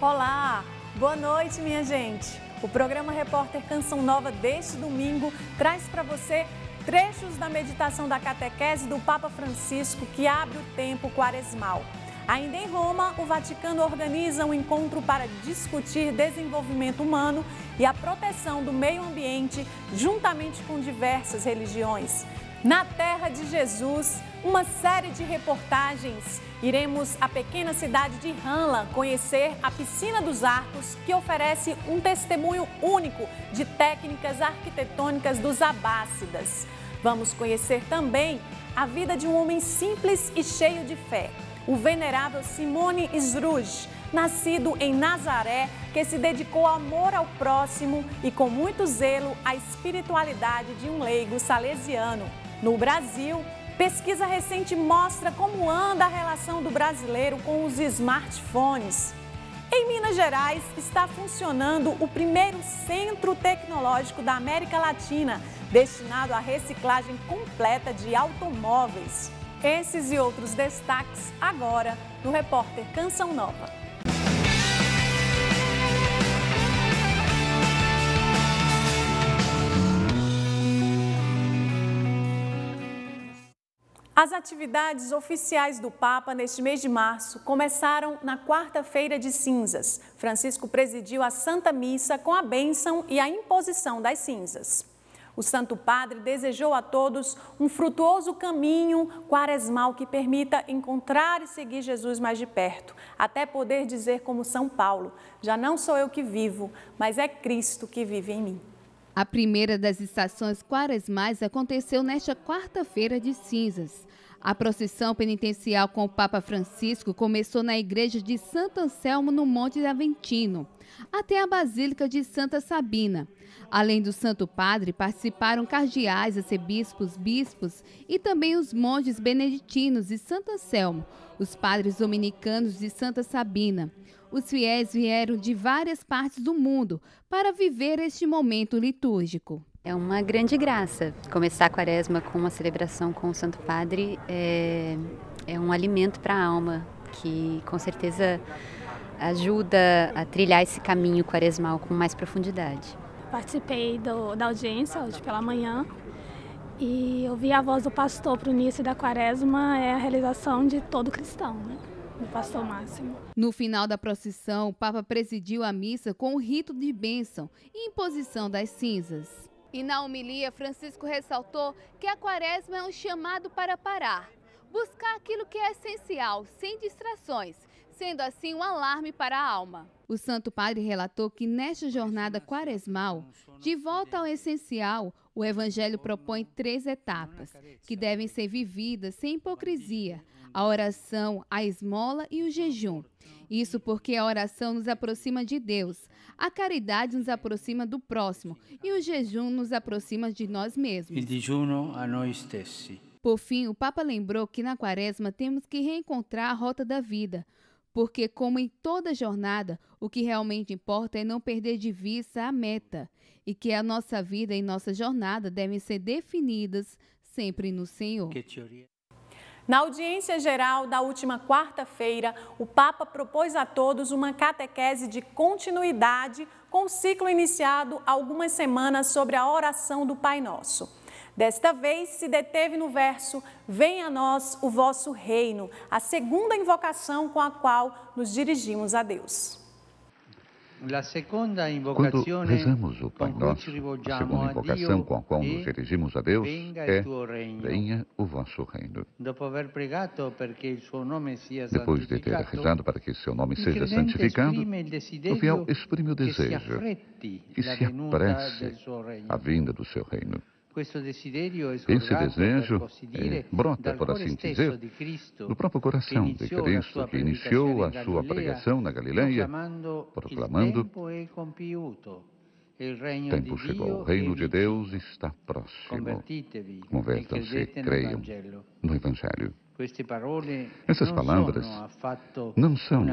Olá, boa noite, minha gente. O programa Repórter Canção Nova deste domingo traz para você trechos da meditação da catequese do Papa Francisco que abre o tempo quaresmal. Ainda em Roma, o Vaticano organiza um encontro para discutir desenvolvimento humano e a proteção do meio ambiente, juntamente com diversas religiões. Na Terra de Jesus, uma série de reportagens. Iremos à pequena cidade de Hanla conhecer a Piscina dos Arcos, que oferece um testemunho único de técnicas arquitetônicas dos abássidas. Vamos conhecer também a vida de um homem simples e cheio de fé, o venerável Simone Sruge, nascido em Nazaré, que se dedicou ao amor ao próximo e com muito zelo à espiritualidade de um leigo salesiano. No Brasil, pesquisa recente mostra como anda a relação do brasileiro com os smartphones. Em Minas Gerais, está funcionando o primeiro centro tecnológico da América Latina, destinado à reciclagem completa de automóveis. Esses e outros destaques agora no Repórter Canção Nova. As atividades oficiais do Papa neste mês de março começaram na quarta-feira de cinzas. Francisco presidiu a Santa Missa com a bênção e a imposição das cinzas. O Santo Padre desejou a todos um frutuoso caminho quaresmal que permita encontrar e seguir Jesus mais de perto, até poder dizer como São Paulo: já não sou eu que vivo, mas é Cristo que vive em mim. A primeira das estações quaresmais aconteceu nesta quarta-feira de cinzas. A procissão penitencial com o Papa Francisco começou na igreja de Santo Anselmo, no Monte Aventino, até a Basílica de Santa Sabina. Além do Santo Padre, participaram cardeais, arcebispos, bispos e também os monges beneditinos de Santo Anselmo, os padres dominicanos de Santa Sabina. Os fiéis vieram de várias partes do mundo para viver este momento litúrgico. É uma grande graça. Começar a quaresma com uma celebração com o Santo Padre é um alimento para a alma, que com certeza ajuda a trilhar esse caminho quaresmal com mais profundidade. Participei da audiência hoje pela manhã e ouvir a voz do pastor para o início da quaresma é a realização de todo cristão, né? Do pastor Máximo. No final da procissão, o Papa presidiu a missa com o rito de bênção e imposição das cinzas. E na homilia, Francisco ressaltou que a quaresma é um chamado para parar, buscar aquilo que é essencial, sem distrações, sendo assim um alarme para a alma. O Santo Padre relatou que nesta jornada quaresmal, de volta ao essencial, o Evangelho propõe 3 etapas, que devem ser vividas sem hipocrisia: a oração, a esmola e o jejum. Isso porque a oração nos aproxima de Deus, a caridade nos aproxima do próximo e o jejum nos aproxima de nós mesmos. Il digiuno a noi stessi. Por fim, o Papa lembrou que na quaresma temos que reencontrar a rota da vida, porque, como em toda jornada, o que realmente importa é não perder de vista a meta e que a nossa vida e nossa jornada devem ser definidas sempre no Senhor. Na audiência geral da última quarta-feira, o Papa propôs a todos uma catequese de continuidade com o ciclo iniciado há algumas semanas sobre a oração do Pai Nosso. Desta vez, se deteve no verso "Venha a nós o vosso reino", a segunda invocação com a qual nos dirigimos a Deus. Quando rezamos o Pai Nosso, a segunda invocação com a qual nos dirigimos a Deus é: venha o vosso reino. Depois de ter rezado para que seu nome seja santificado, o fiel exprime o desejo que se apresse a vinda do seu reino. Esse desejo brota, por assim dizer, do próprio coração de Cristo, que iniciou a sua pregação na Galileia, proclamando: tempo chegou, o reino de Deus está próximo. Convertam-se, creiam no Evangelho. Essas palavras não são,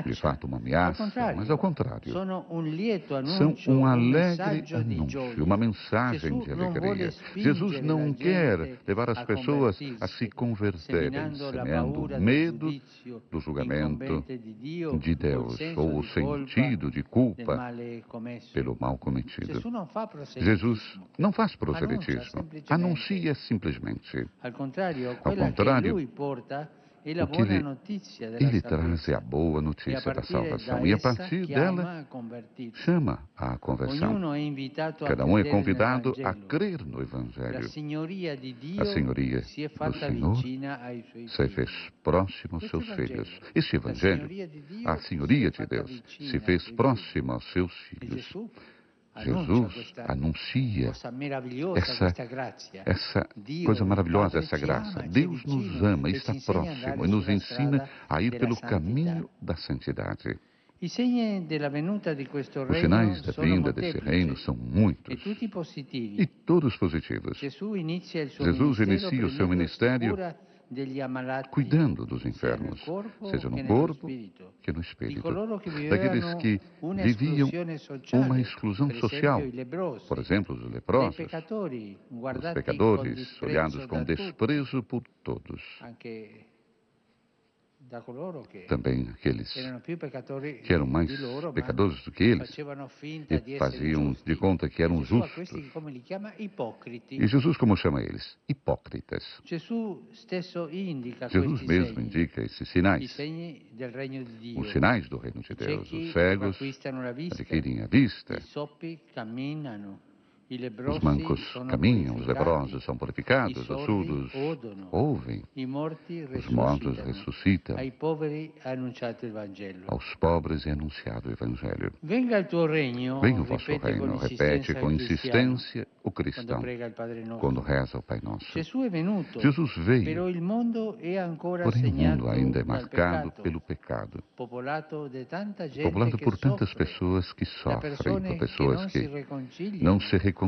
de fato, uma ameaça, mas, ao contrário, são um alegre anúncio, uma mensagem de alegria. Jesus não quer levar as pessoas a se converterem, semeando medo do julgamento de Deus ou o sentido de culpa pelo mal cometido. Jesus não faz proselitismo, anuncia simplesmente. Ao contrário, o que ele traz é a boa notícia da salvação e, a partir dela, chama à conversão. Cada um é convidado a crer no Evangelho. A senhoria do Senhor se fez próximo aos seus filhos. Este Evangelho, a senhoria de Deus, se fez próximo aos seus filhos. Jesus anuncia essa coisa maravilhosa, essa graça. Deus nos ama, está próximo e nos ensina a ir pelo caminho da santidade. Os sinais da vinda desse reino são muitos e todos positivos. Jesus inicia o seu ministério cuidando dos enfermos, seja no corpo que no espírito, daqueles que viviam uma exclusão social, por exemplo, os leprosos, os pecadores, olhados com desprezo por todos. Também aqueles que eram mais pecadores do que eles e faziam de conta que eram justos. E Jesus como chama eles? Hipócritas. Jesus mesmo indica esses sinais. Os sinais do reino de Deus. Os cegos adquirem a vista. Os mancos caminham, os leprosos são purificados, os surdos ouvem, os mortos ressuscitam, aos pobres é anunciado o Evangelho. Venha o vosso reino, repete com insistência o cristão quando reza o Pai Nosso. Jesus veio, porém o mundo ainda é marcado pelo pecado, populado por tantas pessoas que sofrem, por pessoas que não se reconciliam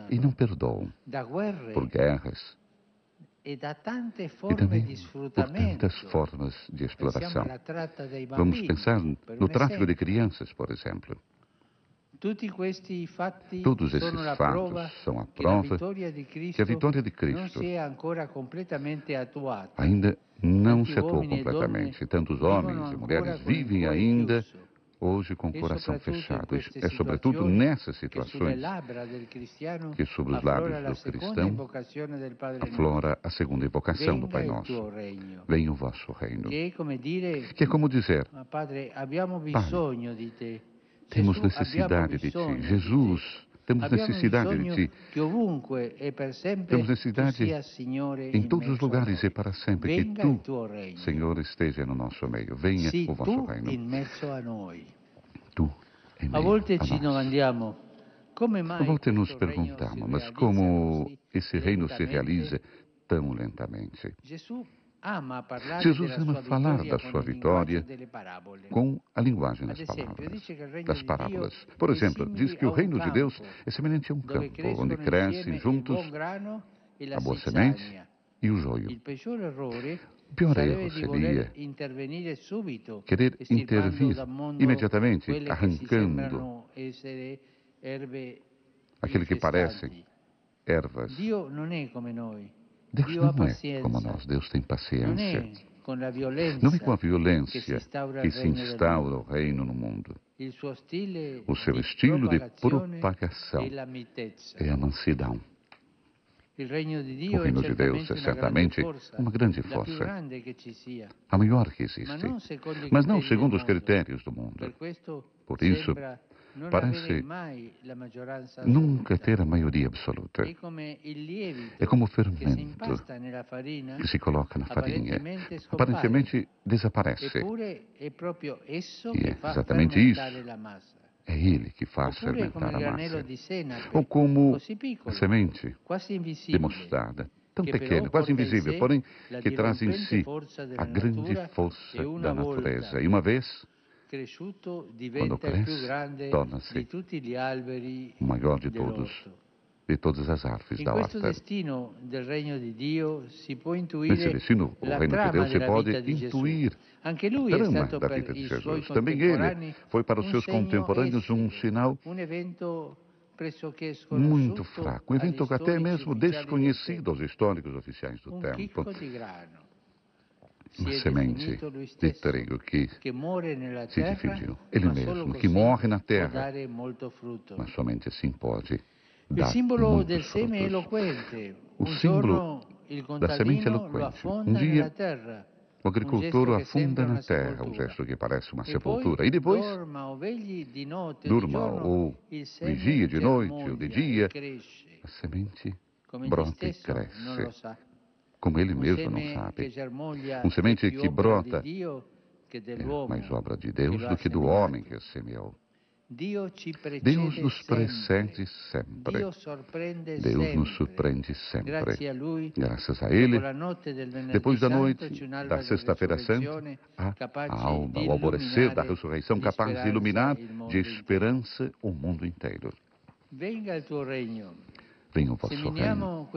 e não perdoam por guerras e também por tantas formas de exploração. Vamos pensar no tráfico de crianças, por exemplo. Todos esses fatos são a prova que a vitória de Cristo ainda não se atuou completamente. Tantos homens e mulheres vivem ainda hoje com o coração fechado. É sobretudo nessas situações que sobre os lábios do cristão aflora a segunda invocação do Pai Nosso. Venha o vosso reino. Que é como dizer, Pai, temos necessidade de Ti. Jesus, temos necessidade de Ti. Temos necessidade em todos os lugares e para sempre que Tu, Senhor, esteja no nosso meio. Venha o vosso reino. Tu em meio a nós. A volta nos perguntamos, mas como esse reino se realiza tão lentamente? Jesus ama falar da sua vitória com a linguagem das parábolas. Por exemplo, diz que o reino de Deus é semelhante a um campo, onde crescem juntos a boa semente e o joio. O pior erro seria querer intervir imediatamente, arrancando aquilo que parecem ervas. Deus não é como nós, Deus tem paciência. Não é com a violência que se instaura o reino no mundo. O seu estilo de propagação é a mansidão. O reino de Deus é certamente uma grande força, a maior que existe, mas não segundo os critérios do mundo. Por isso, parece nunca ter a maioria absoluta. É como o fermento que se coloca na farinha. Aparentemente desaparece. E é exatamente isso. É Ele que faz fermentar a massa. Ou como a semente de mostarda, tão pequena, quase invisível, porém que traz em si a grande força da natureza. E uma vez, quando cresce, torna-se o maior de todos de todas as árvores da horta. Nesse destino do reino de Deus se pode intuir a trama da vida de Jesus. Também ele foi para os seus contemporâneos um sinal muito fraco, um evento até mesmo desconhecido aos históricos oficiais do tempo. Uma semente de trigo que se dividiu. Ele mesmo, que morre na terra, mas somente assim pode dar muitos frutos. O símbolo da semente eloquente. Um dia, o agricultor o afunda na terra, um gesto que parece uma sepultura. E depois, durma ou vigia de noite ou de dia, a semente brota e cresce. Como ele mesmo não sabe. Uma semente que brota é mais obra de Deus do que do homem que a semeou. Deus nos precede sempre. Deus nos surpreende sempre. Graças a Ele, depois da noite da Sexta-feira Santa, a alba, o alvorecer da ressurreição capaz de iluminar de esperança o mundo inteiro. Venha o vosso reino.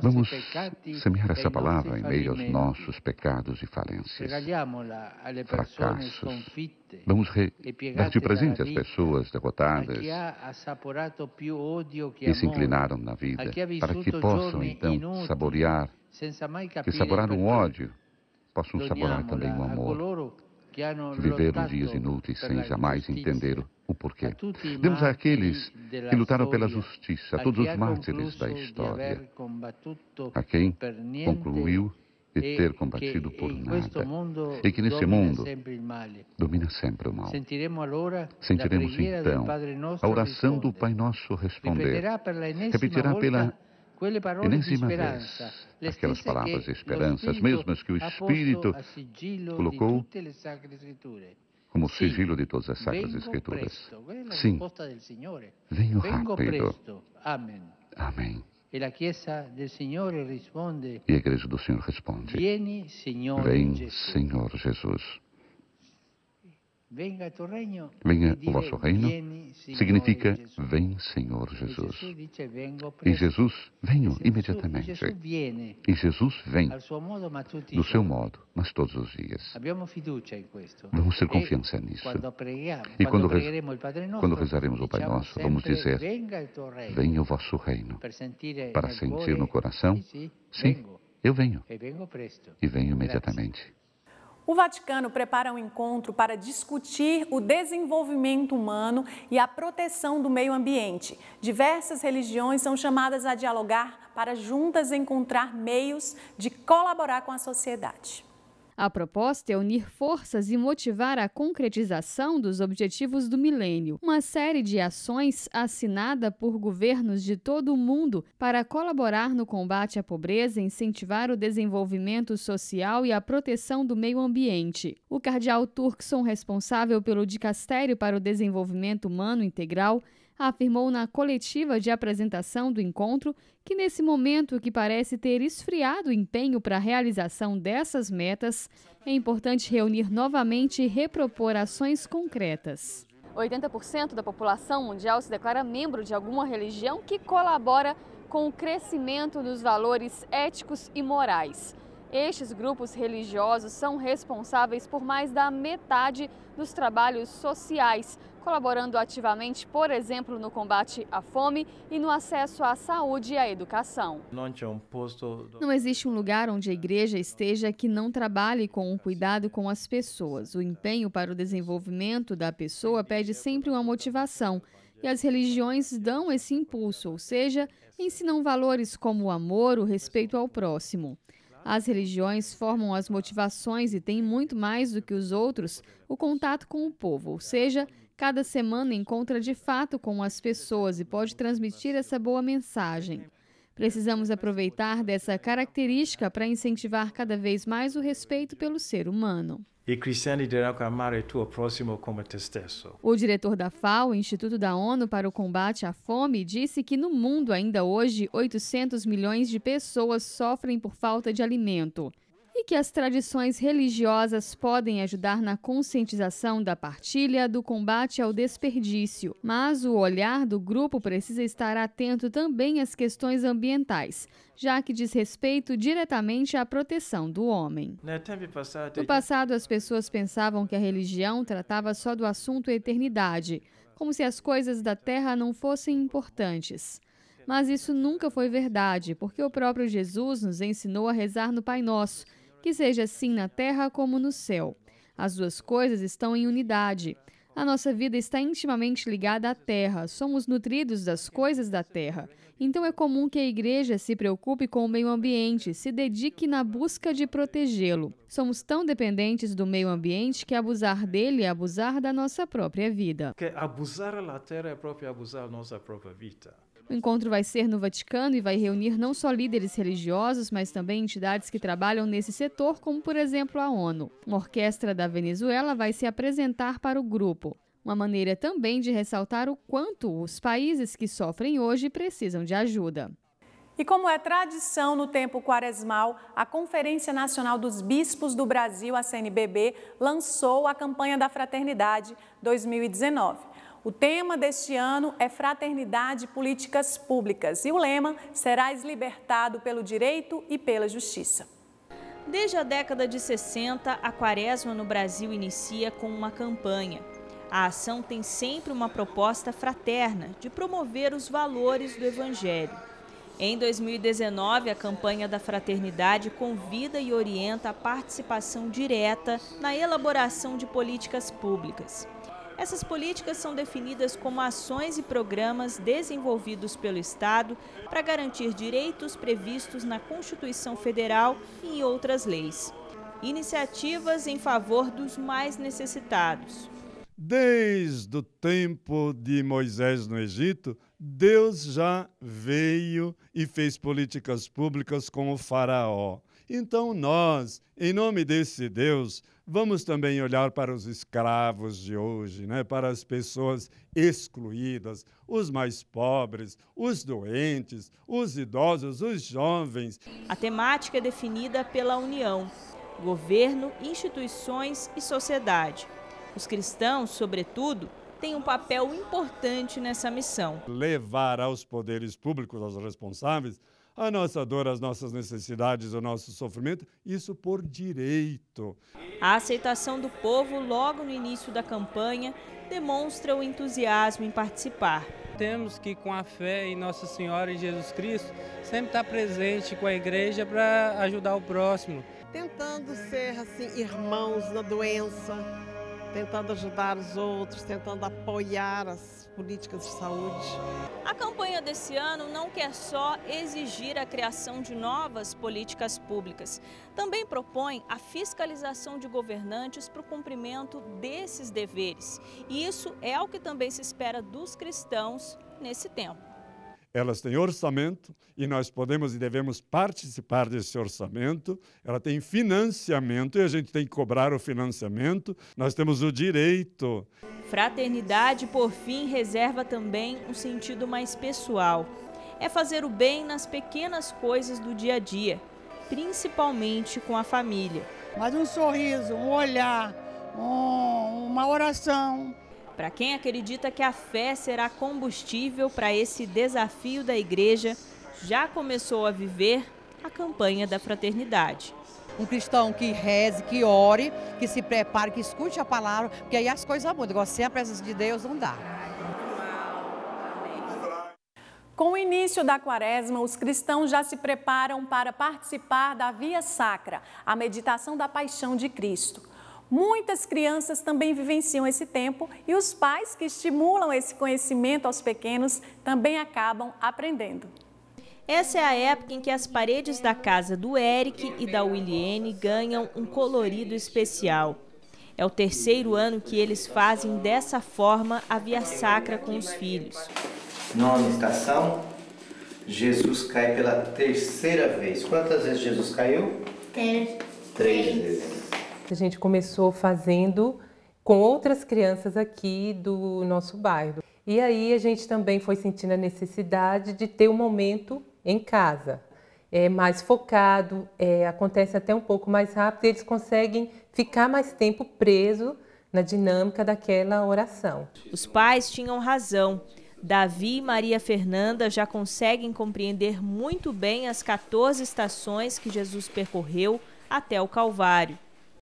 Vamos semear essa palavra em meio aos nossos pecados e falências, fracassos. Vamos dar de presente às pessoas derrotadas que se inclinaram na vida, para que possam então saborear um ódio, possam saborear também o amor, que viveram dias inúteis sem jamais entender o porquê. Demos àqueles que lutaram pela justiça, a todos os mártires da história, a quem concluiu de ter combatido por nada, e que nesse mundo domina sempre o mal. Sentiremos então a oração do Pai Nosso responder. Repetirá pela enésima vez aquelas palavras de esperança, as mesmas que o Espírito colocou como sigilo de todas as Sacras Escrituras. Sim, venho rápido. Amém. E a Igreja do Senhor responde: Vem, Senhor Jesus. Venha o vosso reino, significa vem, Senhor Jesus. E Jesus venho imediatamente. E Jesus vem do seu modo, mas todos os dias. Vamos ter confiança nisso. E quando rezaremos o Pai Nosso, vamos dizer: venha o vosso reino. Para sentir no coração: sim, eu venho. E venho imediatamente. O Vaticano prepara um encontro para discutir o desenvolvimento humano e a proteção do meio ambiente. Diversas religiões são chamadas a dialogar para juntas encontrar meios de colaborar com a sociedade. A proposta é unir forças e motivar a concretização dos objetivos do milênio. Uma série de ações assinada por governos de todo o mundo para colaborar no combate à pobreza, incentivar o desenvolvimento social e a proteção do meio ambiente. O cardeal Turkson, responsável pelo Dicastério para o Desenvolvimento Humano Integral, afirmou na coletiva de apresentação do encontro que, nesse momento que parece ter esfriado o empenho para a realização dessas metas, é importante reunir novamente e repropor ações concretas. 80% da população mundial se declara membro de alguma religião que colabora com o crescimento dos valores éticos e morais. Estes grupos religiosos são responsáveis por mais da metade dos trabalhos sociais, colaborando ativamente, por exemplo, no combate à fome e no acesso à saúde e à educação. Não existe um lugar onde a igreja esteja que não trabalhe com o cuidado com as pessoas. O empenho para o desenvolvimento da pessoa pede sempre uma motivação, e as religiões dão esse impulso, ou seja, ensinam valores como o amor, o respeito ao próximo. As religiões formam as motivações e têm muito mais do que os outros o contato com o povo, ou seja, cada semana encontra de fato com as pessoas e pode transmitir essa boa mensagem. Precisamos aproveitar dessa característica para incentivar cada vez mais o respeito pelo ser humano. O diretor da FAO, Instituto da ONU para o Combate à Fome, disse que no mundo ainda hoje 800 milhões de pessoas sofrem por falta de alimento. e que as tradições religiosas podem ajudar na conscientização da partilha, do combate ao desperdício. Mas o olhar do grupo precisa estar atento também às questões ambientais, já que diz respeito diretamente à proteção do homem. No passado, as pessoas pensavam que a religião tratava só do assunto eternidade, como se as coisas da terra não fossem importantes. Mas isso nunca foi verdade, porque o próprio Jesus nos ensinou a rezar no Pai Nosso, que seja assim na terra como no céu. As duas coisas estão em unidade. A nossa vida está intimamente ligada à terra, somos nutridos das coisas da terra. Então é comum que a igreja se preocupe com o meio ambiente, se dedique na busca de protegê-lo. Somos tão dependentes do meio ambiente que abusar dele é abusar da nossa própria vida. Que abusar da terra é próprio abusar da nossa própria vida. O encontro vai ser no Vaticano e vai reunir não só líderes religiosos, mas também entidades que trabalham nesse setor, como, por exemplo, a ONU. Uma orquestra da Venezuela vai se apresentar para o grupo. Uma maneira também de ressaltar o quanto os países que sofrem hoje precisam de ajuda. E como é tradição no tempo quaresmal, a Conferência Nacional dos Bispos do Brasil, a CNBB, lançou a campanha da Fraternidade 2019. O tema deste ano é Fraternidade e Políticas Públicas e o lema Serás libertado pelo direito e pela justiça. Desde a década de 60, a Quaresma no Brasil inicia com uma campanha. A ação tem sempre uma proposta fraterna de promover os valores do Evangelho. Em 2019, a campanha da Fraternidade convida e orienta a participação direta na elaboração de políticas públicas. Essas políticas são definidas como ações e programas desenvolvidos pelo Estado para garantir direitos previstos na Constituição Federal e em outras leis. Iniciativas em favor dos mais necessitados. Desde o tempo de Moisés no Egito, Deus já veio e fez políticas públicas com o faraó. Então nós, em nome desse Deus, vamos também olhar para os escravos de hoje, para as pessoas excluídas, os mais pobres, os doentes, os idosos, os jovens. A temática é definida pela União, governo, instituições e sociedade. Os cristãos, sobretudo, têm um papel importante nessa missão. Levar aos poderes públicos, aos responsáveis, a nossa dor, as nossas necessidades, o nosso sofrimento, isso por direito. A aceitação do povo logo no início da campanha demonstra o entusiasmo em participar. Temos que, com a fé em Nossa Senhora e Jesus Cristo, sempre estar presente com a igreja para ajudar o próximo. Tentando ser assim, irmãos na doença, tentando ajudar os outros, tentando apoiar as políticas de saúde. A campanha desse ano não quer só exigir a criação de novas políticas públicas, também propõe a fiscalização de governantes para o cumprimento desses deveres. E isso é o que também se espera dos cristãos nesse tempo. Elas têm orçamento e nós podemos e devemos participar desse orçamento. Ela tem financiamento e a gente tem que cobrar o financiamento. Nós temos o direito. Fraternidade, por fim, reserva também um sentido mais pessoal. É fazer o bem nas pequenas coisas do dia a dia, principalmente com a família. Mas um sorriso, um olhar, uma oração. Para quem acredita que a fé será combustível para esse desafio da igreja, já começou a viver a campanha da fraternidade. Um cristão que reze, que ore, que se prepare, que escute a palavra, porque aí as coisas mudam. Agora, sem a presença de Deus, não dá. Com o início da Quaresma, os cristãos já se preparam para participar da Via Sacra, a meditação da Paixão de Cristo. Muitas crianças também vivenciam esse tempo e os pais que estimulam esse conhecimento aos pequenos também acabam aprendendo. Essa é a época em que as paredes da casa do Eric e da Williene ganham um colorido especial. É o terceiro ano que eles fazem dessa forma a Via Sacra com os filhos. Nona estação, Jesus cai pela terceira vez. Quantas vezes Jesus caiu? 3 vezes. A gente começou fazendo com outras crianças aqui do nosso bairro. E aí a gente também foi sentindo a necessidade de ter um momento em casa. mais focado, acontece até um pouco mais rápido, eles conseguem ficar mais tempo preso na dinâmica daquela oração. Os pais tinham razão. Davi e Maria Fernanda já conseguem compreender muito bem as 14 estações que Jesus percorreu até o Calvário.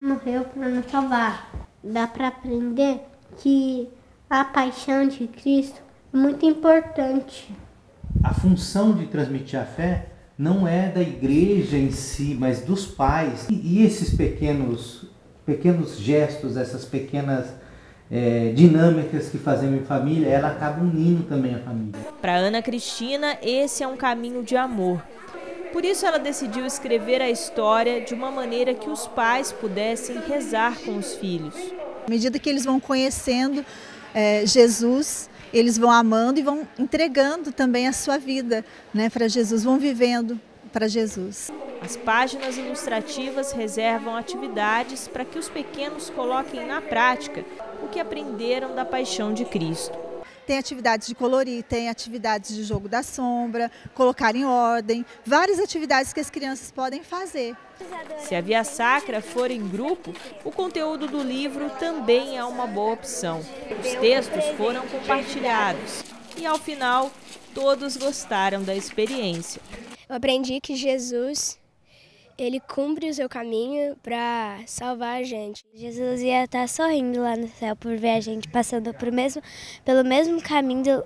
Morreu para nos salvar. Dá para aprender que a paixão de Cristo é muito importante. A função de transmitir a fé não é da igreja em si, mas dos pais. E esses pequenos gestos, essas pequenas dinâmicas que fazemos em família, ela acaba unindo também a família. Para Ana Cristina, esse é um caminho de amor. Por isso ela decidiu escrever a história de uma maneira que os pais pudessem rezar com os filhos. À medida que eles vão conhecendo Jesus, eles vão amando e vão entregando também a sua vida, né, para Jesus, vão vivendo para Jesus. As páginas ilustrativas reservam atividades para que os pequenos coloquem na prática o que aprenderam da paixão de Cristo. Tem atividades de colorir, tem atividades de jogo da sombra, colocar em ordem, várias atividades que as crianças podem fazer. Se a Via Sacra for em grupo, o conteúdo do livro também é uma boa opção. Os textos foram compartilhados e, ao final, todos gostaram da experiência. Eu aprendi que Jesus, ele cumpre o seu caminho para salvar a gente. Jesus ia estar sorrindo lá no céu por ver a gente passando pelo mesmo caminho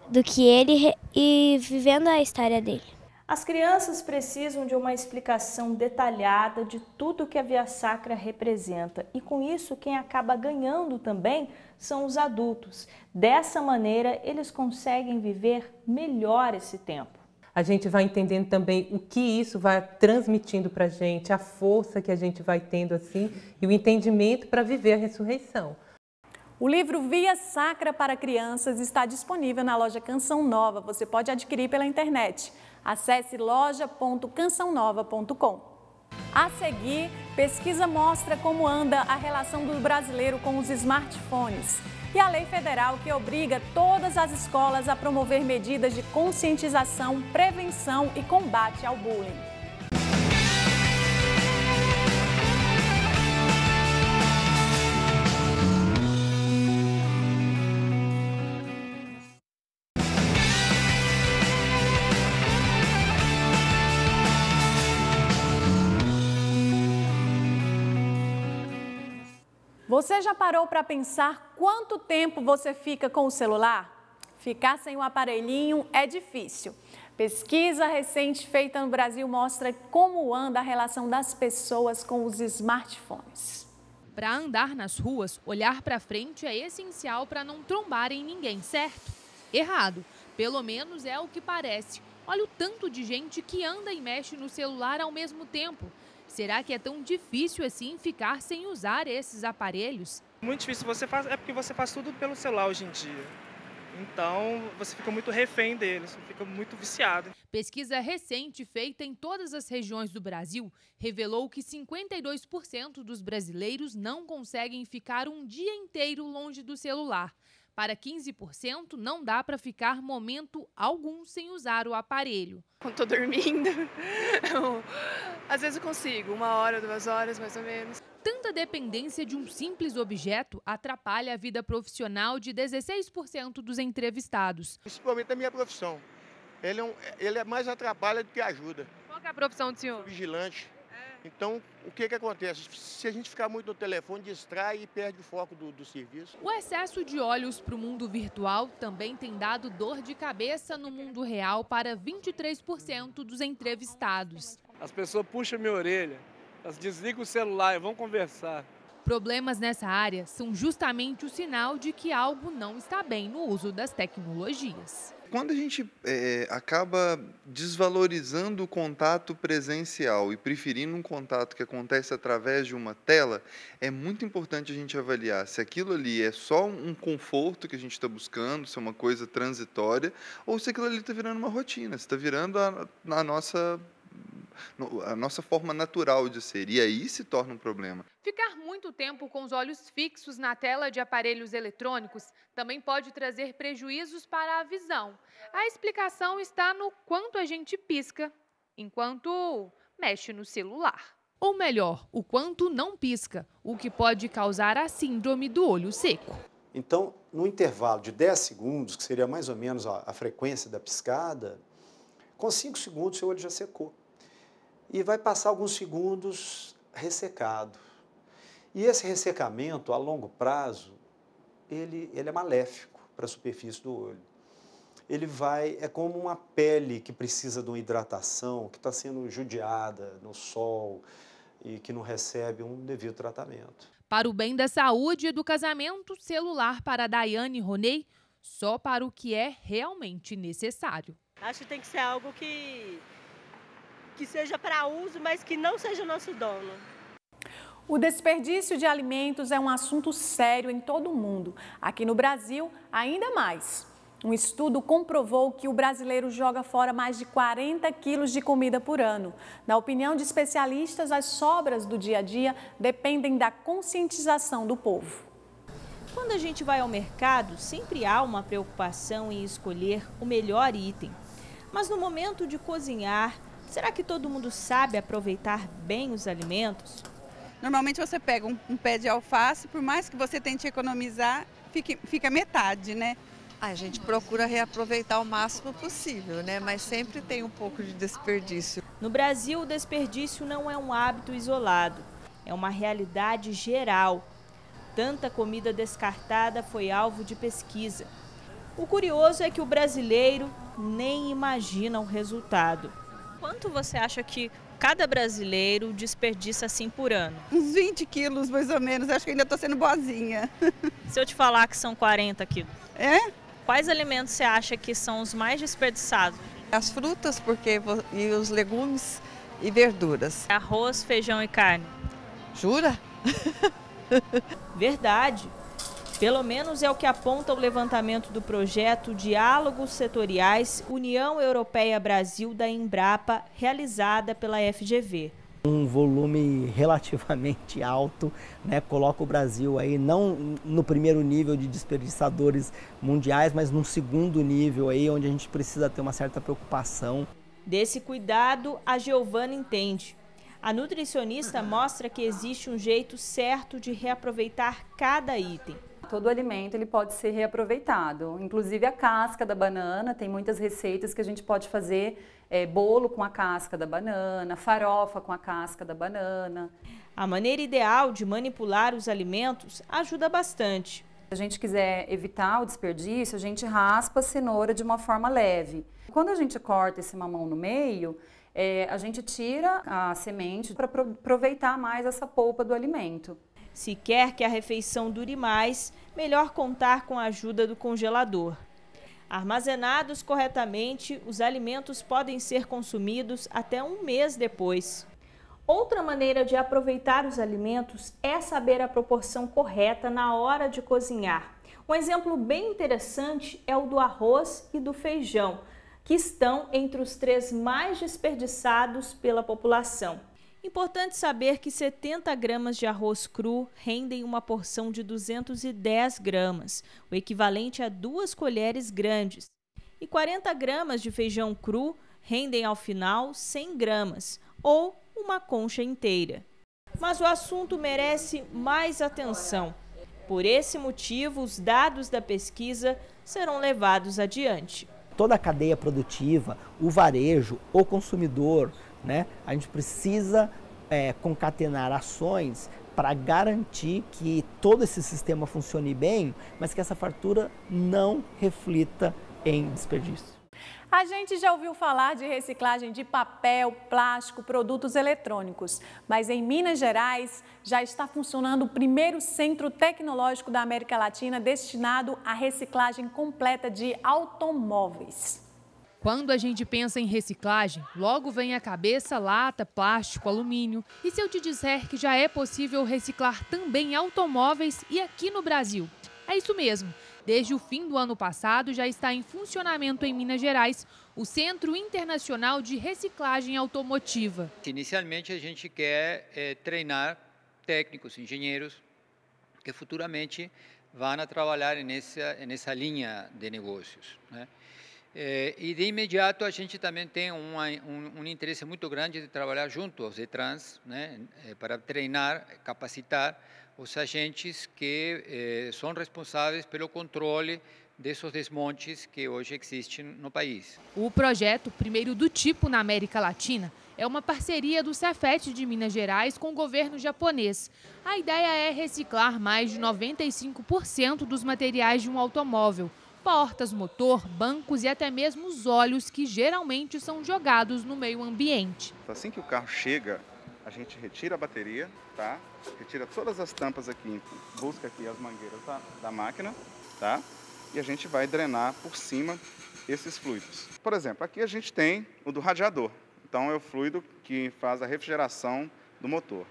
do que ele e vivendo a história dele. As crianças precisam de uma explicação detalhada de tudo que a Via Sacra representa. E com isso, quem acaba ganhando também são os adultos. Dessa maneira, eles conseguem viver melhor esse tempo. A gente vai entendendo também o que isso vai transmitindo para a gente, a força que a gente vai tendo assim e o entendimento para viver a ressurreição. O livro Via Sacra para Crianças está disponível na loja Canção Nova. Você pode adquirir pela internet. Acesse loja.cançãonova.com. A seguir, pesquisa mostra como anda a relação do brasileiro com os smartphones. E a lei federal que obriga todas as escolas a promover medidas de conscientização, prevenção e combate ao bullying. Você já parou para pensar quanto tempo você fica com o celular? Ficar sem o aparelhinho é difícil. Pesquisa recente feita no Brasil mostra como anda a relação das pessoas com os smartphones. Para andar nas ruas, olhar para frente é essencial para não trombar em ninguém, certo? Errado. Pelo menos é o que parece. Olha o tanto de gente que anda e mexe no celular ao mesmo tempo. Será que é tão difícil assim ficar sem usar esses aparelhos? Muito difícil, é porque você faz tudo pelo celular hoje em dia. Então, você fica muito refém deles, fica muito viciado. Pesquisa recente feita em todas as regiões do Brasil revelou que 52% dos brasileiros não conseguem ficar um dia inteiro longe do celular. Para 15%, não dá para ficar momento algum sem usar o aparelho. Quando estou dormindo, às vezes eu consigo, 1 hora, 2 horas mais ou menos. Tanta dependência de um simples objeto atrapalha a vida profissional de 16% dos entrevistados. Principalmente a minha profissão. Ele mais atrapalha do que ajuda. Qual que é a profissão do senhor? Vigilante. Então, o que acontece? Se a gente ficar muito no telefone, distrai e perde o foco do serviço. O excesso de olhos para o mundo virtual também tem dado dor de cabeça no mundo real para 23% dos entrevistados. As pessoas puxam minha orelha, elas desligam o celular e vão conversar. Problemas nessa área são justamente o sinal de que algo não está bem no uso das tecnologias. Quando a gente acaba desvalorizando o contato presencial e preferindo um contato que acontece através de uma tela, é muito importante a gente avaliar se aquilo ali é só um conforto que a gente está buscando, se é uma coisa transitória, ou se aquilo ali está virando uma rotina, se está virando a nossa forma natural de ser, e aí se torna um problema. Ficar muito tempo com os olhos fixos na tela de aparelhos eletrônicos também pode trazer prejuízos para a visão. A explicação está no quanto a gente pisca enquanto mexe no celular. Ou melhor, o quanto não pisca, o que pode causar a síndrome do olho seco. Então, no intervalo de 10 segundos, que seria mais ou menos a frequência da piscada, com 5 segundos seu olho já secou. E vai passar alguns segundos ressecado. E esse ressecamento, a longo prazo, ele é maléfico para a superfície do olho. É como uma pele que precisa de uma hidratação, que está sendo judiada no sol e que não recebe um devido tratamento. Para o bem da saúde e do casamento, celular para Daiane Roney, só para o que é realmente necessário. Acho que tem que ser algo que seja para uso, mas que não seja o nosso dono. O desperdício de alimentos é um assunto sério em todo o mundo. Aqui no Brasil, ainda mais. Um estudo comprovou que o brasileiro joga fora mais de 40 quilos de comida por ano. Na opinião de especialistas, as sobras do dia a dia dependem da conscientização do povo. Quando a gente vai ao mercado, sempre há uma preocupação em escolher o melhor item. Mas no momento de cozinhar, será que todo mundo sabe aproveitar bem os alimentos? Normalmente você pega um pé de alface, por mais que você tente economizar, fica metade, né? A gente procura reaproveitar o máximo possível, né? Mas sempre tem um pouco de desperdício. No Brasil, o desperdício não é um hábito isolado, é uma realidade geral. Tanta comida descartada foi alvo de pesquisa. O curioso é que o brasileiro nem imagina o resultado. Quanto você acha que cada brasileiro desperdiça assim por ano? Uns 20 quilos, mais ou menos. Acho que ainda estou sendo boazinha. Se eu te falar que são 40 quilos? É? Quais alimentos você acha que são os mais desperdiçados? As frutas e os legumes e verduras. Arroz, feijão e carne. Jura? Verdade. Pelo menos é o que aponta o levantamento do projeto Diálogos Setoriais União Europeia-Brasil da Embrapa, realizada pela FGV. Um volume relativamente alto, né, coloca o Brasil aí não no primeiro nível de desperdiçadores mundiais, mas num segundo nível aí, onde a gente precisa ter uma certa preocupação. Desse cuidado, a Giovana entende. A nutricionista mostra que existe um jeito certo de reaproveitar cada item. Todo alimento ele pode ser reaproveitado, inclusive a casca da banana, tem muitas receitas que a gente pode fazer bolo com a casca da banana, farofa com a casca da banana. A maneira ideal de manipular os alimentos ajuda bastante. Se a gente quiser evitar o desperdício, a gente raspa a cenoura de uma forma leve. Quando a gente corta esse mamão no meio, a gente tira a semente para aproveitar mais essa polpa do alimento. Se quer que a refeição dure mais, melhor contar com a ajuda do congelador. Armazenados corretamente, os alimentos podem ser consumidos até um mês depois. Outra maneira de aproveitar os alimentos é saber a proporção correta na hora de cozinhar. Um exemplo bem interessante é o do arroz e do feijão, que estão entre os 3 mais desperdiçados pela população. Importante saber que 70 gramas de arroz cru rendem uma porção de 210 gramas, o equivalente a 2 colheres grandes. E 40 gramas de feijão cru rendem ao final 100 gramas, ou uma concha inteira. Mas o assunto merece mais atenção. Por esse motivo, os dados da pesquisa serão levados adiante. Toda a cadeia produtiva, o varejo, o consumidor, né? A gente precisa concatenar ações para garantir que todo esse sistema funcione bem, mas que essa fartura não reflita em desperdício. A gente já ouviu falar de reciclagem de papel, plástico, produtos eletrônicos, mas em Minas Gerais já está funcionando o primeiro centro tecnológico da América Latina destinado à reciclagem completa de automóveis. Quando a gente pensa em reciclagem, logo vem à cabeça lata, plástico, alumínio. E se eu te disser que já é possível reciclar também automóveis e aqui no Brasil? É isso mesmo. Desde o fim do ano passado já está em funcionamento em Minas Gerais o Centro Internacional de Reciclagem Automotiva. Inicialmente a gente quer treinar técnicos, engenheiros que futuramente vão trabalhar nessa linha de negócios, né? E de imediato a gente também tem um interesse muito grande de trabalhar junto aos ETRANS, né, para treinar, capacitar os agentes que são responsáveis pelo controle desses desmontes que hoje existem no país. O projeto, primeiro do tipo na América Latina, é uma parceria do Cefet de Minas Gerais com o governo japonês. A ideia é reciclar mais de 95% dos materiais de um automóvel. Portas, motor, bancos e até mesmo os óleos que geralmente são jogados no meio ambiente. Assim que o carro chega, a gente retira a bateria, tá? Retira todas as tampas aqui, busca aqui as mangueiras da máquina, tá? E a gente vai drenar por cima esses fluidos. Por exemplo, aqui a gente tem o do radiador. Então é o fluido que faz a refrigeração do motor.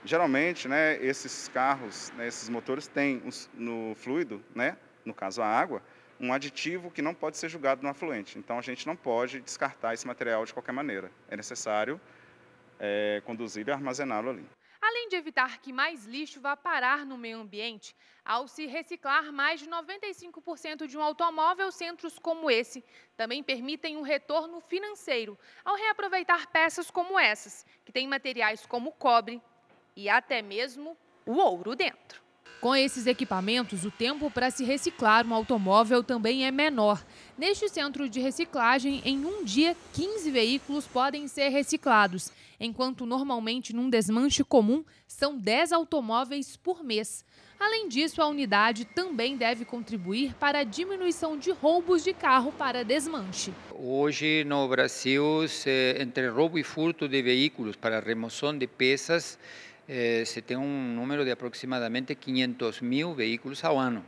Geralmente, né, esses carros, né, esses motores têm no fluido, né, no caso a água, um aditivo que não pode ser jogado no afluente. Então, a gente não pode descartar esse material de qualquer maneira. É necessário conduzir e armazená-lo ali. Além de evitar que mais lixo vá parar no meio ambiente, ao se reciclar mais de 95% de um automóvel, centros como esse também permitem um retorno financeiro ao reaproveitar peças como essas, que têm materiais como cobre e até mesmo o ouro dentro. Com esses equipamentos, o tempo para se reciclar um automóvel também é menor. Neste centro de reciclagem, em um dia, 15 veículos podem ser reciclados, enquanto normalmente num desmanche comum são 10 automóveis por mês. Além disso, a unidade também deve contribuir para a diminuição de roubos de carro para desmanche. Hoje no Brasil, entre roubo e furto de veículos para remoção de peças, se tem um número de aproximadamente 500.000 veículos ao ano.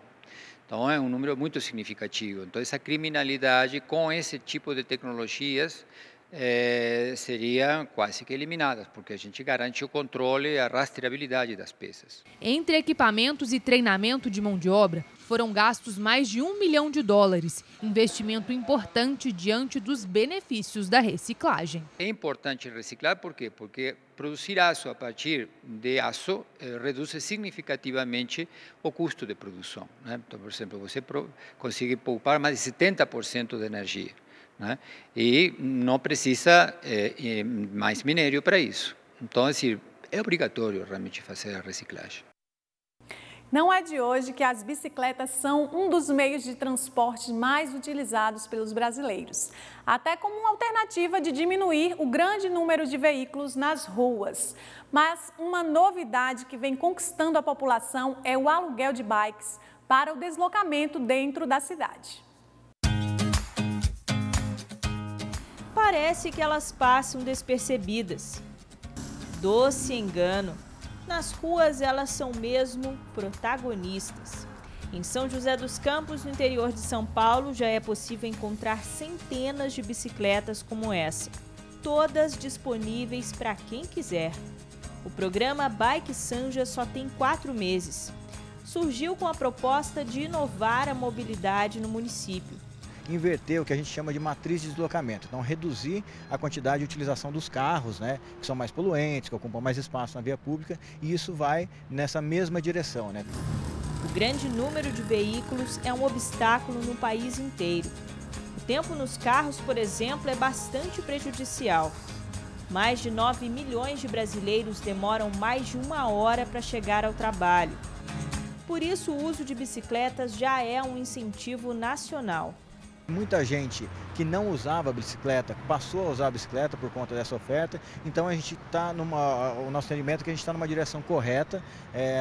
Então é um número muito significativo. Então essa criminalidade com esse tipo de tecnologias seria quase que eliminadas, porque a gente garante o controle e a rastreabilidade das peças. Entre equipamentos e treinamento de mão de obra, foram gastos mais de $1 milhão, investimento importante diante dos benefícios da reciclagem. É importante reciclar, por quê? Porque produzir aço a partir de aço reduz significativamente o custo de produção, né? Então, por exemplo, você consegue poupar mais de 70% de energia, né? E não precisa mais minério para isso. Então, assim, é obrigatório realmente fazer a reciclagem. Não é de hoje que as bicicletas são um dos meios de transporte mais utilizados pelos brasileiros, até como uma alternativa de diminuir o grande número de veículos nas ruas. Mas uma novidade que vem conquistando a população é o aluguel de bikes para o deslocamento dentro da cidade. Parece que elas passam despercebidas. Doce engano. Nas ruas, elas são mesmo protagonistas. Em São José dos Campos, no interior de São Paulo, já é possível encontrar centenas de bicicletas como essa, todas disponíveis para quem quiser. O programa Bike Sanja só tem 4 meses. Surgiu com a proposta de inovar a mobilidade no município. Inverter o que a gente chama de matriz de deslocamento. Então, reduzir a quantidade de utilização dos carros, né, que são mais poluentes, que ocupam mais espaço na via pública, e isso vai nessa mesma direção, né? O grande número de veículos é um obstáculo no país inteiro. O tempo nos carros, por exemplo, é bastante prejudicial. Mais de 9 milhões de brasileiros demoram mais de 1 hora para chegar ao trabalho. Por isso, o uso de bicicletas já é um incentivo nacional. Muita gente que não usava a bicicleta passou a usar a bicicleta por conta dessa oferta, então a gente está o nosso entendimento é que a gente está numa direção correta,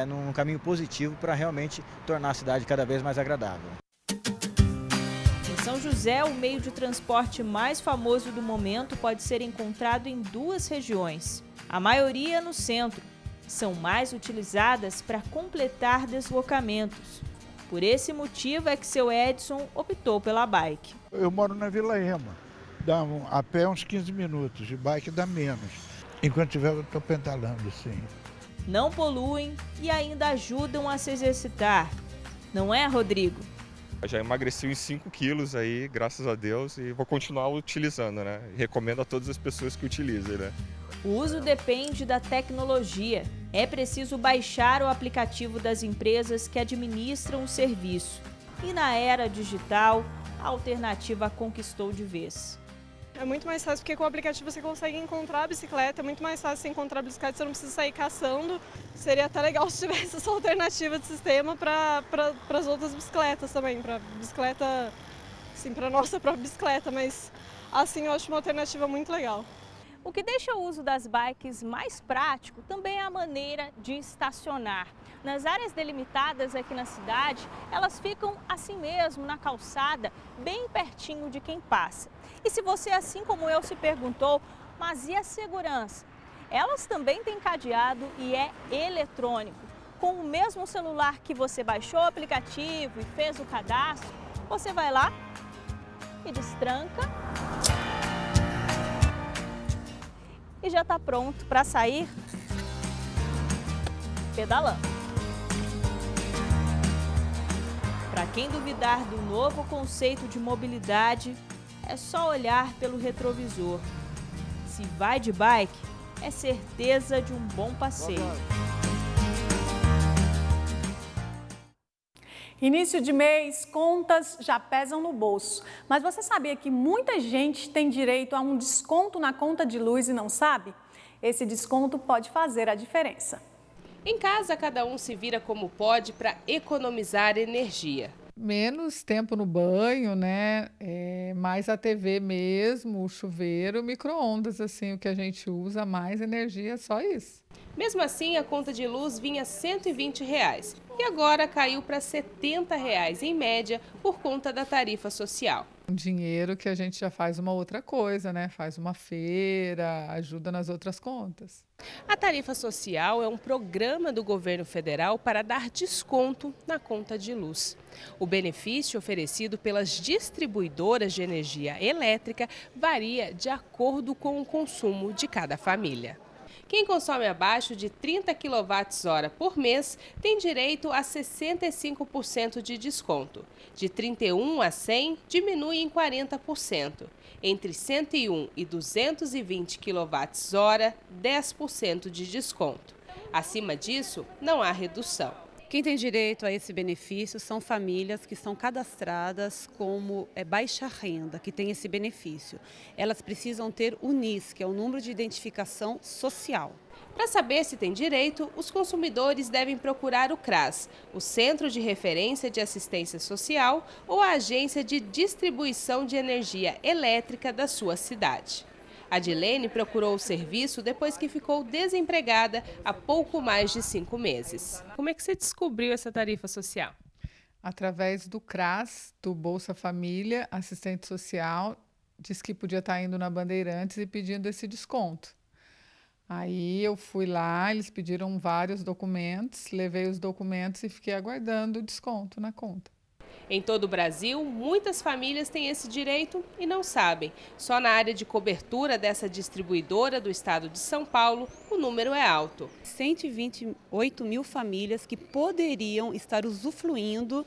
num caminho positivo para realmente tornar a cidade cada vez mais agradável. Em São José, o meio de transporte mais famoso do momento pode ser encontrado em 2 regiões, a maioria no centro. São mais utilizadas para completar deslocamentos. Por esse motivo é que seu Edson optou pela bike. Eu moro na Vila Ema, dá a pé uns 15 minutos, de bike dá menos. Enquanto tiver, eu estou pedalando, sim. Não poluem e ainda ajudam a se exercitar. Não é, Rodrigo? Eu já emagreci uns 5 quilos aí, graças a Deus, e vou continuar utilizando, né? Recomendo a todas as pessoas que utilizem, né? O uso depende da tecnologia. É preciso baixar o aplicativo das empresas que administram o serviço. E na era digital, a alternativa conquistou de vez. É muito mais fácil porque com o aplicativo você consegue encontrar a bicicleta, é muito mais fácil você encontrar a bicicleta, você não precisa sair caçando. Seria até legal se tivesse essa alternativa de sistema para as outras bicicletas também, para bicicleta, assim, para nossa própria bicicleta, mas assim eu acho uma alternativa muito legal. O que deixa o uso das bikes mais prático também é a maneira de estacionar. Nas áreas delimitadas aqui na cidade, elas ficam assim mesmo, na calçada, bem pertinho de quem passa. E se você, assim como eu, se perguntou, mas e a segurança? Elas também têm cadeado e é eletrônico. Com o mesmo celular que você baixou o aplicativo e fez o cadastro, você vai lá e destranca e já está pronto para sair pedalando. Para quem duvidar do novo conceito de mobilidade, é só olhar pelo retrovisor. Se vai de bike, é certeza de um bom passeio. Início de mês, contas já pesam no bolso. Mas você sabia que muita gente tem direito a um desconto na conta de luz e não sabe? Esse desconto pode fazer a diferença. Em casa, cada um se vira como pode para economizar energia. Menos tempo no banho, né? Mais a TV mesmo, o chuveiro, o micro-ondas, assim, o que a gente usa mais energia, só isso. Mesmo assim, a conta de luz vinha R$ 120 e agora caiu para R$ 70 em média por conta da tarifa social. Um dinheiro que a gente já faz uma outra coisa, né? Faz uma feira, ajuda nas outras contas. A tarifa social é um programa do governo federal para dar desconto na conta de luz. O benefício oferecido pelas distribuidoras de energia elétrica varia de acordo com o consumo de cada família. Quem consome abaixo de 30 kWh por mês tem direito a 65% de desconto. De 31 a 100, diminui em 40%. Entre 101 e 220 kWh, 10% de desconto. Acima disso, não há redução. Quem tem direito a esse benefício são famílias que são cadastradas como baixa renda, que tem esse benefício. Elas precisam ter o NIS, que é o número de identificação social. Para saber se tem direito, os consumidores devem procurar o CRAS, o Centro de Referência de Assistência Social, ou a Agência de Distribuição de Energia Elétrica da sua cidade. A Dilene procurou o serviço depois que ficou desempregada há pouco mais de 5 meses. Como é que você descobriu essa tarifa social? Através do CRAS, do Bolsa Família, assistente social, disse que podia estar indo na Bandeirantes e pedindo esse desconto. Aí eu fui lá, eles pediram vários documentos, levei os documentos e fiquei aguardando o desconto na conta. Em todo o Brasil, muitas famílias têm esse direito e não sabem. Só na área de cobertura dessa distribuidora do estado de São Paulo, o número é alto. 128 mil famílias que poderiam estar usufruindo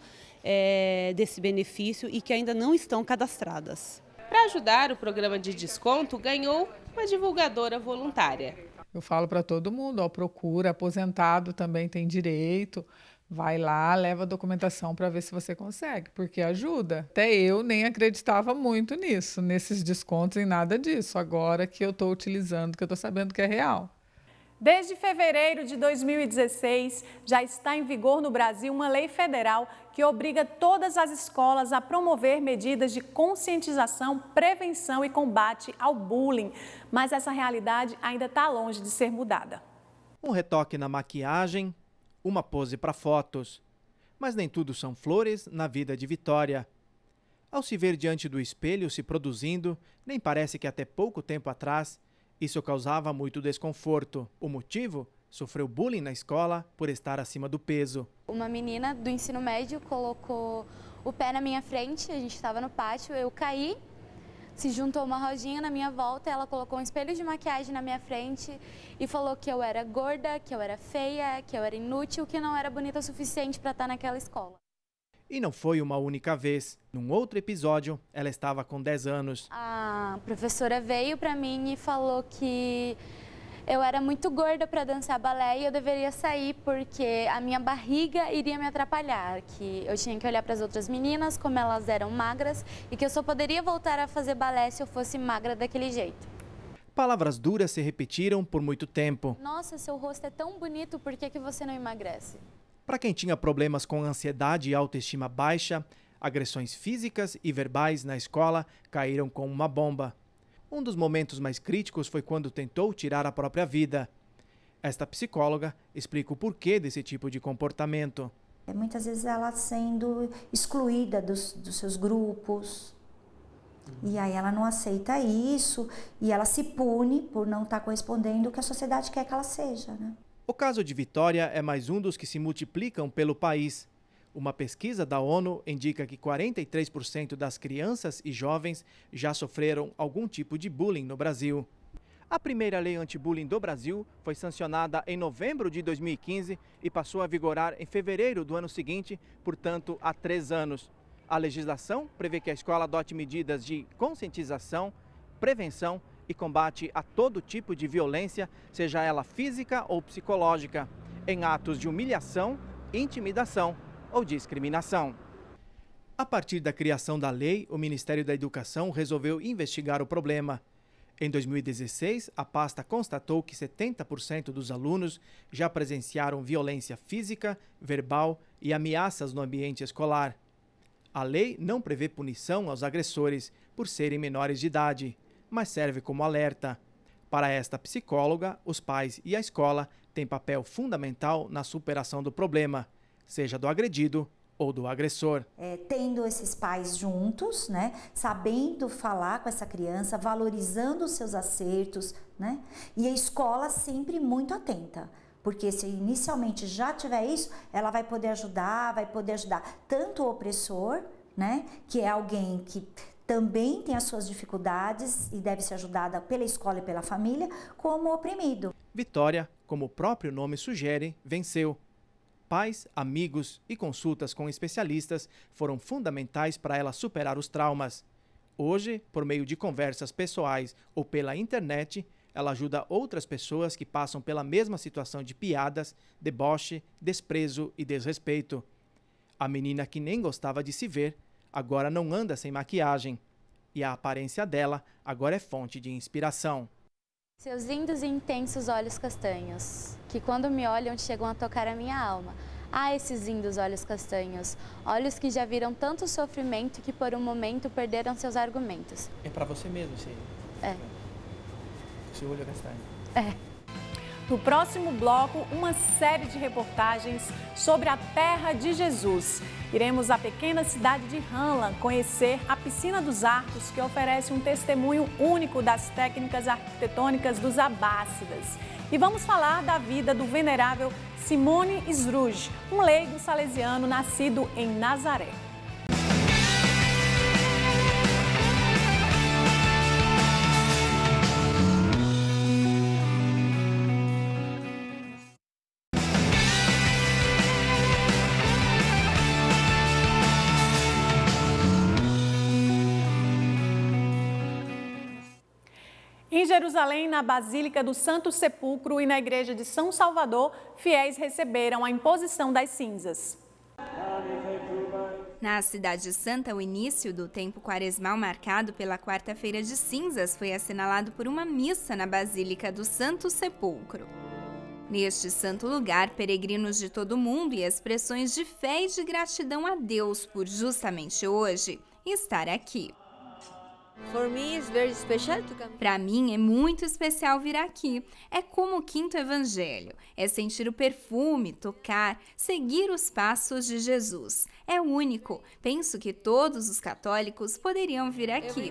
desse benefício e que ainda não estão cadastradas. Para ajudar, o programa de desconto ganhou uma divulgadora voluntária. Eu falo para todo mundo, procura, aposentado também tem direito. Vai lá, leva a documentação para ver se você consegue, porque ajuda. Até eu nem acreditava muito nisso, nesses descontos, em nada disso. Agora que eu estou utilizando, que eu estou sabendo que é real. Desde fevereiro de 2016, já está em vigor no Brasil uma lei federal que obriga todas as escolas a promover medidas de conscientização, prevenção e combate ao bullying. Mas essa realidade ainda está longe de ser mudada. Um retoque na maquiagem, uma pose para fotos. Mas nem tudo são flores na vida de Vitória. Ao se ver diante do espelho se produzindo, nem parece que até pouco tempo atrás isso causava muito desconforto. O motivo? Sofreu bullying na escola por estar acima do peso. Uma menina do ensino médio colocou o pé na minha frente, a gente estava no pátio, eu caí, se juntou uma rodinha na minha volta, ela colocou um espelho de maquiagem na minha frente e falou que eu era gorda, que eu era feia, que eu era inútil, que não era bonita o suficiente para estar naquela escola. E não foi uma única vez. Num outro episódio, ela estava com 10 anos. A professora veio para mim e falou que eu era muito gorda para dançar balé e eu deveria sair porque a minha barriga iria me atrapalhar, que eu tinha que olhar para as outras meninas como elas eram magras e que eu só poderia voltar a fazer balé se eu fosse magra daquele jeito. Palavras duras se repetiram por muito tempo. Nossa, seu rosto é tão bonito, por que você não emagrece? Para quem tinha problemas com ansiedade e autoestima baixa, agressões físicas e verbais na escola caíram como uma bomba. Um dos momentos mais críticos foi quando tentou tirar a própria vida. Esta psicóloga explica o porquê desse tipo de comportamento. Muitas vezes ela sendo excluída dos seus grupos. E aí ela não aceita isso e ela se pune por não estar correspondendo ao que a sociedade quer que ela seja, né? O caso de Vitória é mais um dos que se multiplicam pelo país. Uma pesquisa da ONU indica que 43% das crianças e jovens já sofreram algum tipo de bullying no Brasil. A primeira lei anti-bullying do Brasil foi sancionada em novembro de 2015 e passou a vigorar em fevereiro do ano seguinte, portanto, há 3 anos. A legislação prevê que a escola adote medidas de conscientização, prevenção e combate a todo tipo de violência, seja ela física ou psicológica, em atos de humilhação, intimidação ou discriminação. A partir da criação da lei, o Ministério da Educação resolveu investigar o problema. Em 2016, a pasta constatou que 70% dos alunos já presenciaram violência física, verbal e ameaças no ambiente escolar. A lei não prevê punição aos agressores por serem menores de idade, mas serve como alerta. Para esta psicóloga, os pais e a escola têm papel fundamental na superação do problema, seja do agredido ou do agressor. Tendo esses pais juntos, né, sabendo falar com essa criança, valorizando os seus acertos, né, e a escola sempre muito atenta. Porque se inicialmente já tiver isso, ela vai poder ajudar tanto o opressor, né, que é alguém que também tem as suas dificuldades e deve ser ajudada pela escola e pela família, como o oprimido. Vitória, como o próprio nome sugere, venceu. Pais, amigos e consultas com especialistas foram fundamentais para ela superar os traumas. Hoje, por meio de conversas pessoais ou pela internet, ela ajuda outras pessoas que passam pela mesma situação de piadas, deboche, desprezo e desrespeito. A menina que nem gostava de se ver, agora não anda sem maquiagem. E a aparência dela agora é fonte de inspiração. Seus lindos e intensos olhos castanhos, que quando me olham chegam a tocar a minha alma. Ah, esses lindos olhos castanhos, olhos que já viram tanto sofrimento que por um momento perderam seus argumentos. É para você mesmo, esse seu olho é castanho. No próximo bloco, uma série de reportagens sobre a terra de Jesus. Iremos à pequena cidade de Hanlan conhecer a Piscina dos Arcos, que oferece um testemunho único das técnicas arquitetônicas dos abássidas. E vamos falar da vida do venerável Simone Sruge, um leigo salesiano nascido em Nazaré. Em Jerusalém, na Basílica do Santo Sepulcro e na Igreja de São Salvador, fiéis receberam a imposição das cinzas. Na Cidade Santa, o início do tempo quaresmal marcado pela Quarta-feira de Cinzas foi assinalado por uma missa na Basílica do Santo Sepulcro. Neste santo lugar, peregrinos de todo o mundo e expressões de fé e de gratidão a Deus por justamente hoje estar aqui. Para mim é muito especial vir aqui. É como o quinto evangelho. É sentir o perfume, tocar, seguir os passos de Jesus. É único. Penso que todos os católicos poderiam vir aqui.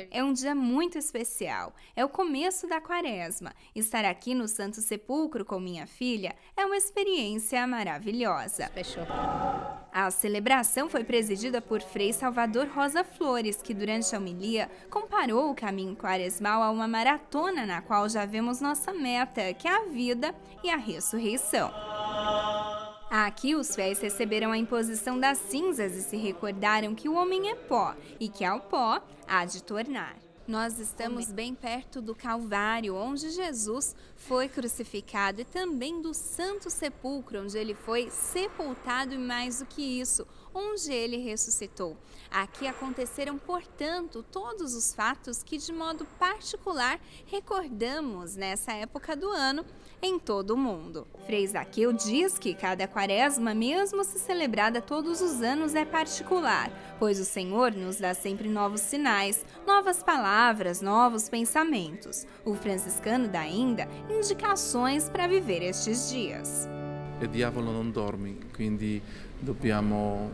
É um dia muito especial. É o começo da quaresma. Estar aqui no Santo Sepulcro com minha filha é uma experiência maravilhosa. A celebração foi presidida por Frei Salvador Rosa Flores, que durante a homilia comparou o caminho quaresmal a uma maratona na qual já vemos nossa meta, que é a vida e a ressurreição. Aqui os fiéis receberam a imposição das cinzas e se recordaram que o homem é pó e que ao pó há de tornar. Nós estamos bem perto do Calvário, onde Jesus foi crucificado, e também do Santo Sepulcro, onde ele foi sepultado, e mais do que isso, onde ele ressuscitou. Aqui aconteceram, portanto, todos os fatos que, de modo particular, recordamos nessa época do ano em todo o mundo. Frei Zaqueu diz que cada quaresma, mesmo se celebrada todos os anos, é particular, pois o Senhor nos dá sempre novos sinais, novas palavras, novos pensamentos. O franciscano dá ainda indicações para viver estes dias. O diavolo não dorme, quindi dobbiamo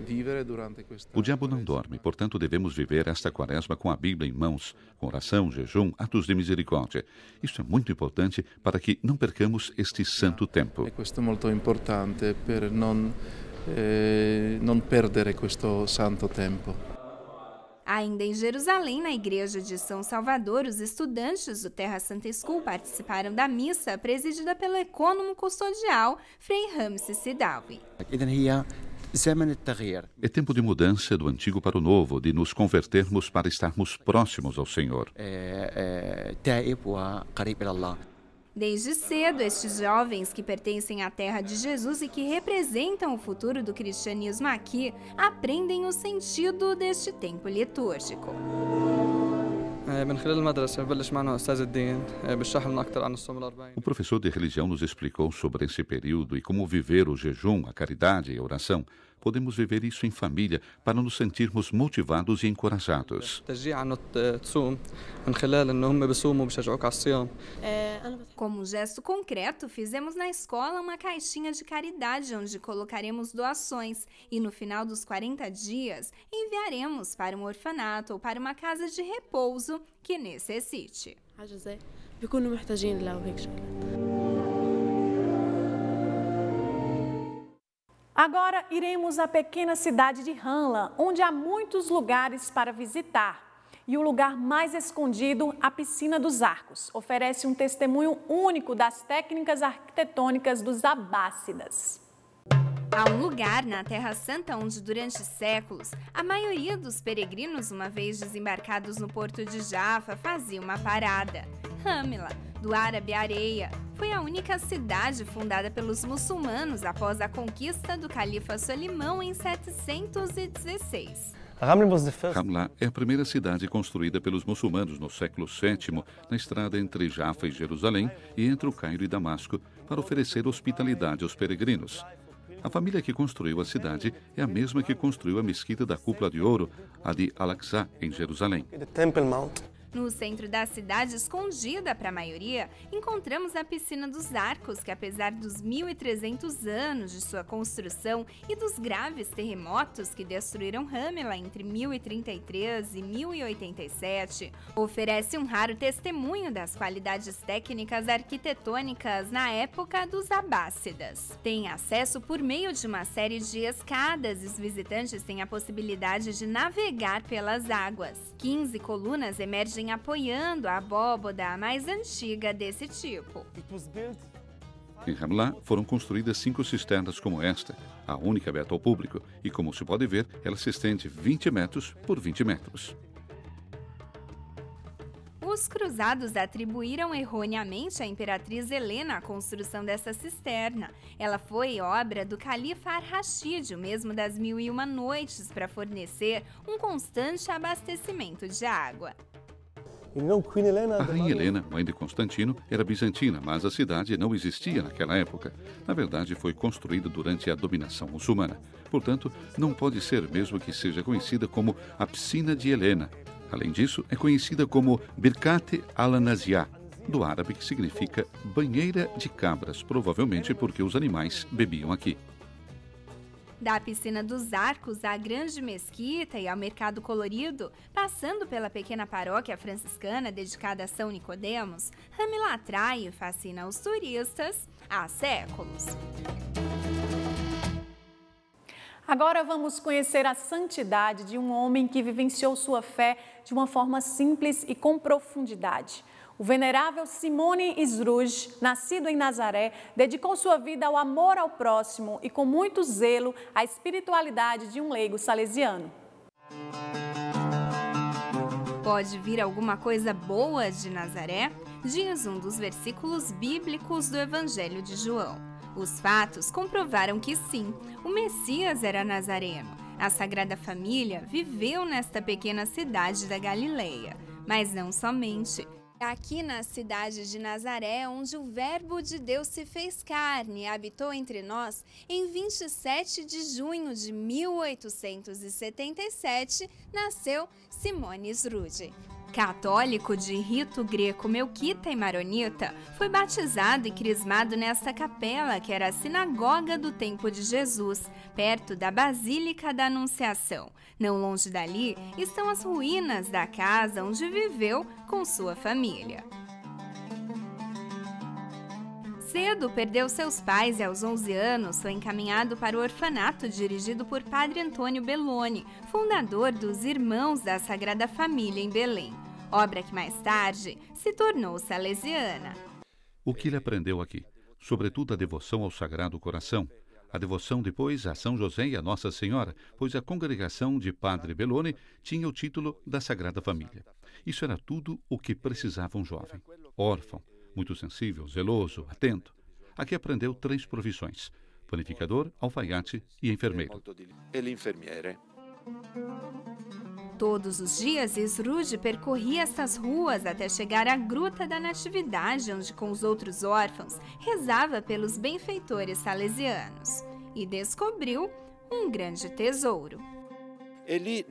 vivere durante questa. O diabo não dorme, portanto devemos viver esta quaresma com a Bíblia em mãos, com oração, jejum, atos de misericórdia. Isso é muito importante para que não percamos este santo tempo. E questo è molto importante per non perdere questo santo tempo. Ainda em Jerusalém, na igreja de São Salvador, os estudantes do Terra Santa School participaram da missa presidida pelo ecônomo custodial Frei Ramses Sidawi. É tempo de mudança do antigo para o novo, de nos convertermos para estarmos próximos ao Senhor. Desde cedo, estes jovens que pertencem à terra de Jesus e que representam o futuro do cristianismo aqui, aprendem o sentido deste tempo litúrgico. O professor de religião nos explicou sobre esse período e como viver o jejum, a caridade e a oração. Podemos viver isso em família para nos sentirmos motivados e encorajados. Como um gesto concreto, fizemos na escola uma caixinha de caridade onde colocaremos doações e no final dos 40 dias enviaremos para um orfanato ou para uma casa de repouso que necessite. Agora iremos à pequena cidade de Hanla, onde há muitos lugares para visitar. E o lugar mais escondido, a Piscina dos Arcos, oferece um testemunho único das técnicas arquitetônicas dos abássidas. Há um lugar na Terra Santa onde, durante séculos, a maioria dos peregrinos, uma vez desembarcados no porto de Jaffa, fazia uma parada. Ramla, do árabe areia, foi a única cidade fundada pelos muçulmanos após a conquista do califa Solimão em 716. Ramla é a primeira cidade construída pelos muçulmanos no século VII, na estrada entre Jaffa e Jerusalém e entre o Cairo e Damasco, para oferecer hospitalidade aos peregrinos. A família que construiu a cidade é a mesma que construiu a Mesquita da Cúpula de Ouro, a de Al-Aqsa, em Jerusalém. No centro da cidade, escondida para a maioria, encontramos a Piscina dos Arcos, que apesar dos 1.300 anos de sua construção e dos graves terremotos que destruíram Ramla entre 1033 e 1087, oferece um raro testemunho das qualidades técnicas arquitetônicas na época dos abássidas. Tem acesso por meio de uma série de escadas e os visitantes têm a possibilidade de navegar pelas águas. 15 colunas emergem apoiando a abóboda mais antiga desse tipo. Em Ramla foram construídas 5 cisternas como esta, a única aberta ao público, e como se pode ver, ela se estende 20 metros por 20 metros. Os cruzados atribuíram erroneamente à imperatriz Helena a construção dessa cisterna. Ela foi obra do califa Ar-Rashid, o mesmo das 1001 noites, para fornecer um constante abastecimento de água. A rainha Helena, mãe de Constantino, era bizantina, mas a cidade não existia naquela época. Na verdade, foi construída durante a dominação muçulmana. Portanto, não pode ser mesmo que seja conhecida como a Piscina de Helena. Além disso, é conhecida como Birkat al-Naziah, do árabe que significa banheira de cabras, provavelmente porque os animais bebiam aqui. Da Piscina dos Arcos à Grande Mesquita e ao Mercado Colorido, passando pela pequena paróquia franciscana dedicada a São Nicodemos, Ramla atrai e fascina os turistas há séculos. Agora vamos conhecer a santidade de um homem que vivenciou sua fé de uma forma simples e com profundidade. O venerável Simone Isruj, nascido em Nazaré, dedicou sua vida ao amor ao próximo e com muito zelo à espiritualidade de um leigo salesiano. Pode vir alguma coisa boa de Nazaré? Diz um dos versículos bíblicos do Evangelho de João. Os fatos comprovaram que sim, o Messias era nazareno. A Sagrada Família viveu nesta pequena cidade da Galileia, mas não somente. Aqui na cidade de Nazaré, onde o Verbo de Deus se fez carne e habitou entre nós, em 27 de junho de 1877, nasceu Simone Sruji. Católico de rito greco-melquita e maronita, foi batizado e crismado nesta capela que era a sinagoga do Tempo de Jesus, perto da Basílica da Anunciação. Não longe dali estão as ruínas da casa onde viveu com sua família. Cedo perdeu seus pais e aos 11 anos foi encaminhado para o orfanato dirigido por Padre Antônio Belloni, fundador dos Irmãos da Sagrada Família em Belém, obra que mais tarde se tornou salesiana. O que ele aprendeu aqui? Sobretudo a devoção ao Sagrado Coração, a devoção depois a São José e a Nossa Senhora, pois a congregação de Padre Belloni tinha o título da Sagrada Família. Isso era tudo o que precisava um jovem, órfão, muito sensível, zeloso, atento. Aqui aprendeu 3 profissões: panificador, alfaiate e enfermeiro. Todos os dias, Sruji percorria essas ruas até chegar à Gruta da Natividade, onde, com os outros órfãos, rezava pelos benfeitores salesianos. E descobriu um grande tesouro. Ali,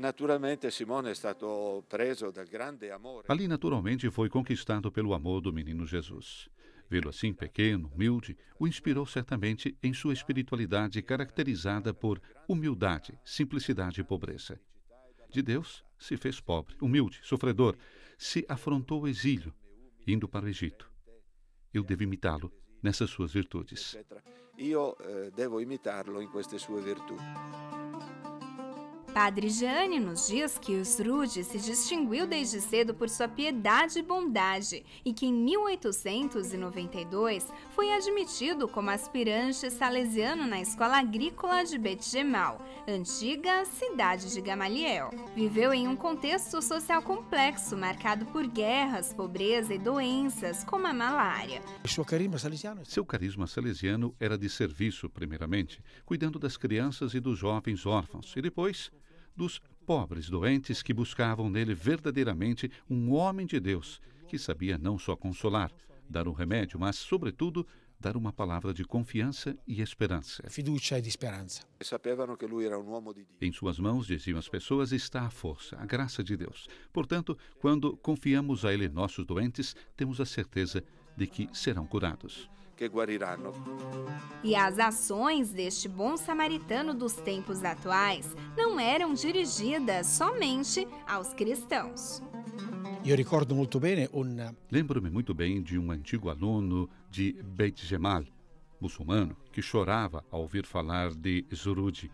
naturalmente, foi conquistado pelo amor do menino Jesus. Vê-lo assim pequeno, humilde, o inspirou certamente em sua espiritualidade caracterizada por humildade, simplicidade e pobreza. De Deus, se fez pobre, humilde, sofredor, se afrontou o exílio, indo para o Egito. Eu devo imitá-lo nessas suas virtudes. Eu devo imitá-lo em queste sue virtudes. Padre Gianni nos diz que Sruji se distinguiu desde cedo por sua piedade e bondade e que em 1892 foi admitido como aspirante salesiano na Escola Agrícola de Bet Gemal, antiga cidade de Gamaliel. Viveu em um contexto social complexo, marcado por guerras, pobreza e doenças, como a malária. Seu carisma salesiano era de serviço, primeiramente, cuidando das crianças e dos jovens órfãos, e depois dos pobres doentes que buscavam nele verdadeiramente um homem de Deus, que sabia não só consolar, dar um remédio, mas, sobretudo, dar uma palavra de confiança e esperança. Fiducia e de esperança. Sapevano que lui era um homem de Deus. Em suas mãos, diziam as pessoas, está a força, a graça de Deus. Portanto, quando confiamos a ele nossos doentes, temos a certeza de que serão curados. Que guariranno. E as ações deste bom samaritano dos tempos atuais não eram dirigidas somente aos cristãos. Lembro-me muito bem de um antigo aluno de Beit Gemal, muçulmano, que chorava ao ouvir falar de Sruji,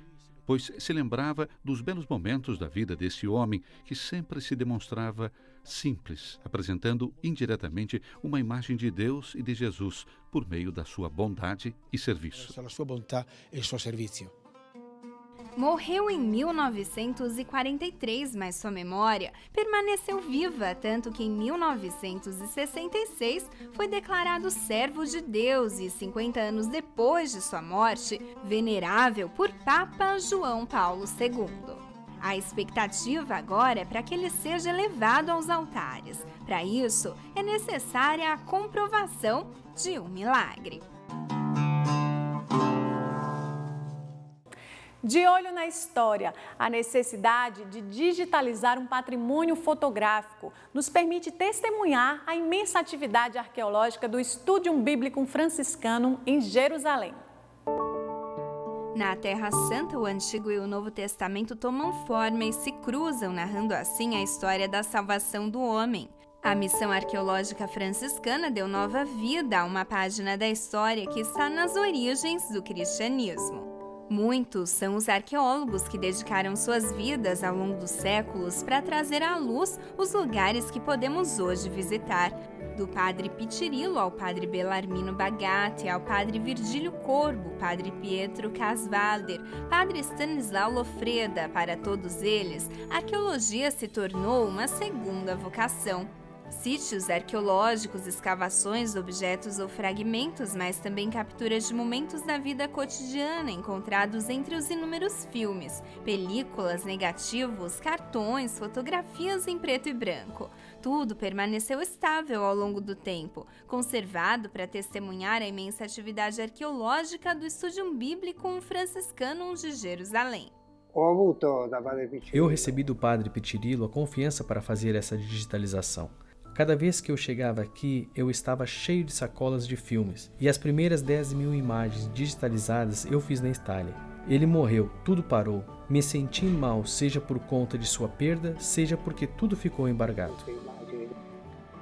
pois se lembrava dos belos momentos da vida desse homem que sempre se demonstrava simples, apresentando indiretamente uma imagem de Deus e de Jesus por meio da sua bondade e serviço. Morreu em 1943, mas sua memória permaneceu viva, tanto que em 1966 foi declarado servo de Deus e 50 anos depois de sua morte, venerável por Papa João Paulo II. A expectativa agora é para que ele seja elevado aos altares. Para isso, é necessária a comprovação de um milagre. De olho na história, a necessidade de digitalizar um patrimônio fotográfico nos permite testemunhar a imensa atividade arqueológica do Studium Biblicum Franciscanum em Jerusalém. Na Terra Santa, o Antigo e o Novo Testamento tomam forma e se cruzam, narrando assim a história da salvação do homem. A missão arqueológica franciscana deu nova vida a uma página da história que está nas origens do cristianismo. Muitos são os arqueólogos que dedicaram suas vidas ao longo dos séculos para trazer à luz os lugares que podemos hoje visitar. Do padre Pitirilo ao padre Bellarmino Bagatti, ao padre Virgílio Corbo, padre Pietro Casvalder, padre Stanislau Lofreda, para todos eles, a arqueologia se tornou uma segunda vocação. Sítios arqueológicos, escavações de objetos ou fragmentos, mas também capturas de momentos da vida cotidiana encontrados entre os inúmeros filmes, películas, negativos, cartões, fotografias em preto e branco. Tudo permaneceu estável ao longo do tempo, conservado para testemunhar a imensa atividade arqueológica do Studium Biblicum Franciscanum de Jerusalém. Eu recebi do padre Pitirilo a confiança para fazer essa digitalização. Cada vez que eu chegava aqui, eu estava cheio de sacolas de filmes, e as primeiras 10.000 imagens digitalizadas eu fiz na Itália. Ele morreu, tudo parou. Me senti mal, seja por conta de sua perda, seja porque tudo ficou embargado.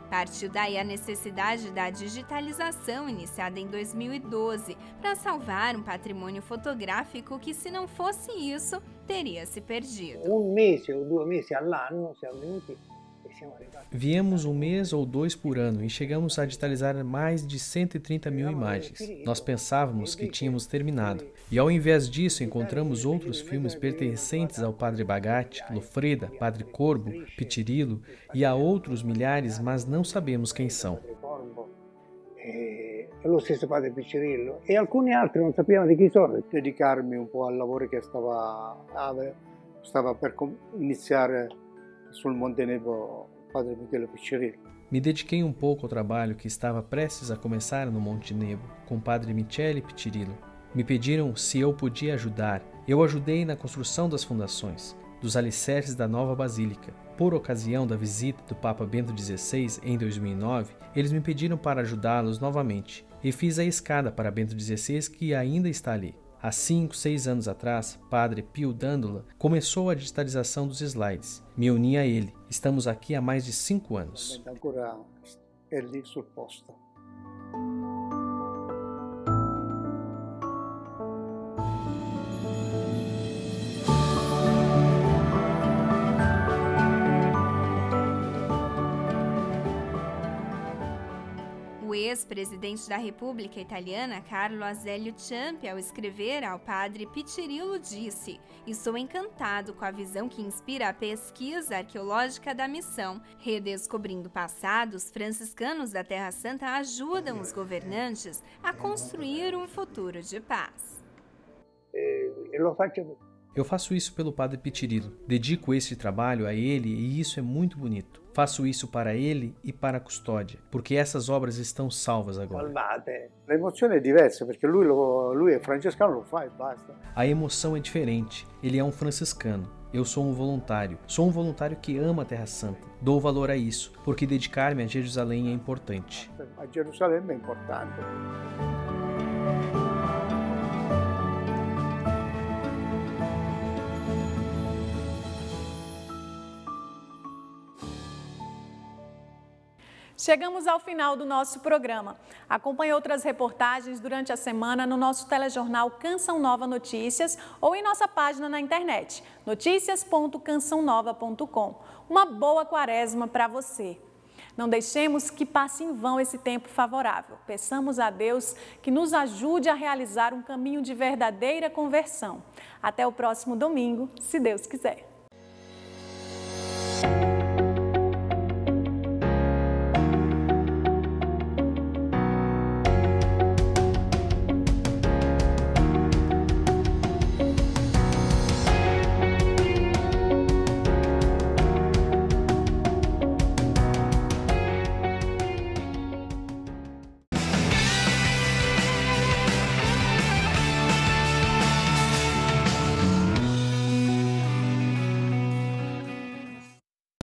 Partiu daí a necessidade da digitalização iniciada em 2012 para salvar um patrimônio fotográfico que, se não fosse isso, teria se perdido. Mese ou 2 mesi all'anno siamo venuti. Viemos 1 mês ou 2 por ano e chegamos a digitalizar mais de 130.000 imagens. Nós pensávamos que tínhamos terminado. E ao invés disso, encontramos outros filmes pertencentes ao padre Bagatti, Lofreda, padre Corbo, Pitirilo e a outros milhares, mas não sabemos quem são. Lo stesso padre Pitirilo e alcuni altri non sappiamo di chi sono. Dedicarmi un po' al lavoro che stava per iniziare sul Monte Nebo, padre Michele Pitirilo. Me dediquei um pouco ao trabalho que estava prestes a começar no Monte Nebo, com o padre Michele Pitirilo. Me pediram se eu podia ajudar. Eu ajudei na construção das fundações, dos alicerces da nova basílica. Por ocasião da visita do Papa Bento XVI em 2009, eles me pediram para ajudá-los novamente, e fiz a escada para Bento XVI, que ainda está ali. Há 5, 6 anos atrás, padre Pio Dandola começou a digitalização dos slides. Me uni a ele. Estamos aqui há mais de 5 anos. O ex-presidente da República Italiana, Carlo Azeglio Ciampi, ao escrever ao padre Pitirilo, disse: "Estou encantado com a visão que inspira a pesquisa arqueológica da missão. Redescobrindo o passado, os franciscanos da Terra Santa ajudam os governantes a construir um futuro de paz." Eu faço isso pelo padre Pitirilo. Dedico esse trabalho a ele e isso é muito bonito. Faço isso para ele e para a custódia, porque essas obras estão salvas agora. A emoção é diversa, porque lui é francescano, lo fa e basta. A emoção é diferente. Ele é um franciscano. Eu sou um voluntário. Sou um voluntário que ama a Terra Santa. Dou valor a isso, porque dedicar-me a Jerusalém é importante. A Jerusalém é importante. Chegamos ao final do nosso programa. Acompanhe outras reportagens durante a semana no nosso telejornal Canção Nova Notícias ou em nossa página na internet, noticias.cançãonova.com. Uma boa quaresma para você. Não deixemos que passe em vão esse tempo favorável. Peçamos a Deus que nos ajude a realizar um caminho de verdadeira conversão. Até o próximo domingo, se Deus quiser.